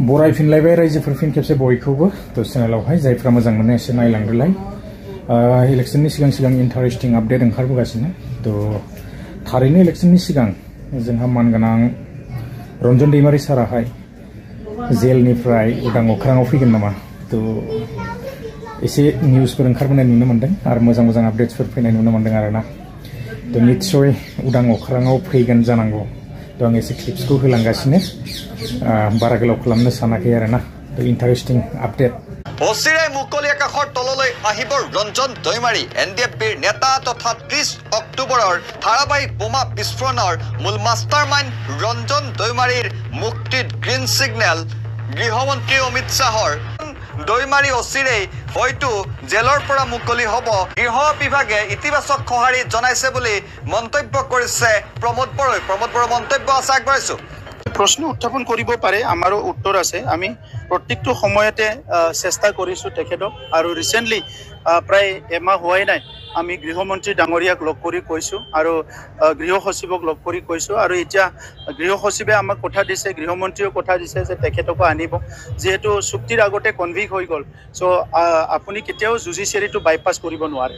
बरायफिनलायबाय रायजोफोर फिन खेबसे बयखौबो तो चेनेलावहाय जायफ्रा मोजां मोनो एसे नायलांदोलाय इलेक्शननि सिगां इन्टारेस्टिं आपडेट ओंखारबोगासिनो तो थारैनो इलेक्शननि सिगां जोंहा मानगोनां रन्जन दैमारि साराहाय जेलनिफ्राय उदां अख्राङाव फैगोन नामा तो एसे निउसफोर ओंखारबोनाय नुनो मोनदों आरो मोजां आपडेट्सफोर फैनाय नुनो मोनदों आरोना तो निश्चय उदां अख्राङाव फैगोन जानांगौ तो आं एसे क्लिप्सखौ होलांगासिनो बारा गोलाव खालामनो सानाखै आरोना तो इन्टारेस्टिं आपडेट অচিৰে মুকলি আকাশৰ তললৈ আহিব ৰঞ্জন দৈমাৰী এনডিএফবিৰ নেতা তথা 30 অক্টোবৰৰ ধাৰাবাহিক বোমা বিস্ফোৰণৰ মূল মাষ্টাৰমাইণ্ড ৰঞ্জন দৈমাৰীৰ মুক্তিত গ্ৰীণ সিগনেল গৃহমন্ত্ৰী অমিত শাহৰ দৈমাৰী অচিৰেই হয়তো জেলৰ পৰা মুকলি হ'ব গৃহ বিভাগে ইতিবাচক সঁহাৰি জনাইছে বুলি মন্তব্য কৰিছে প্ৰমোদ বড়োৰ মন্তব্য আছে আগবঢ়াইছো प्रश्न उत्थापन करिब पारे आमारो उत्तर आछे आमी प्रत्येकटो समयते चेष्टा करिछु तेखेतक आरो रिसेंटली प्राय एमाह होवाई नाय आमी गृहमंत्री डांगरियाक लग करि কৈছো आरो गृह सचिवक लग करि কৈছো आरो इटा गृह सचिवे आमाक कथा दिसे गृहमंत्रीও कथा दिसे जे तेखेतक आनिब जेहेतु चुक्तिर आगते कन्विक হৈ গল सो आपुनि केতিয়াও जुडिशियरीটো বাইপাস কৰিব নোৱাৰে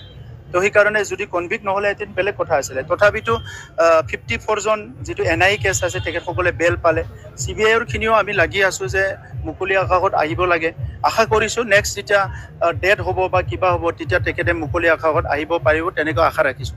तो ही कारण যদি কনভিক নহলে এদিন বেলেগ কথা আছিল তথাপিতো 54 জন যেটো এনআই কেছ আছে তেখেত সকলে বেল পালে সিবিআইৰ খিনিও আমি লাগি আছো যে মুকলি আকাশত আহিব লাগে আশা কৰিছো নেক্সট যেটা ডেট হ'ব বা কিবা হ'ব তেতিয়া তেখেতে মুকলি আকাশত আহিব পাৰিব তেনেকৈ আশা ৰাখিছো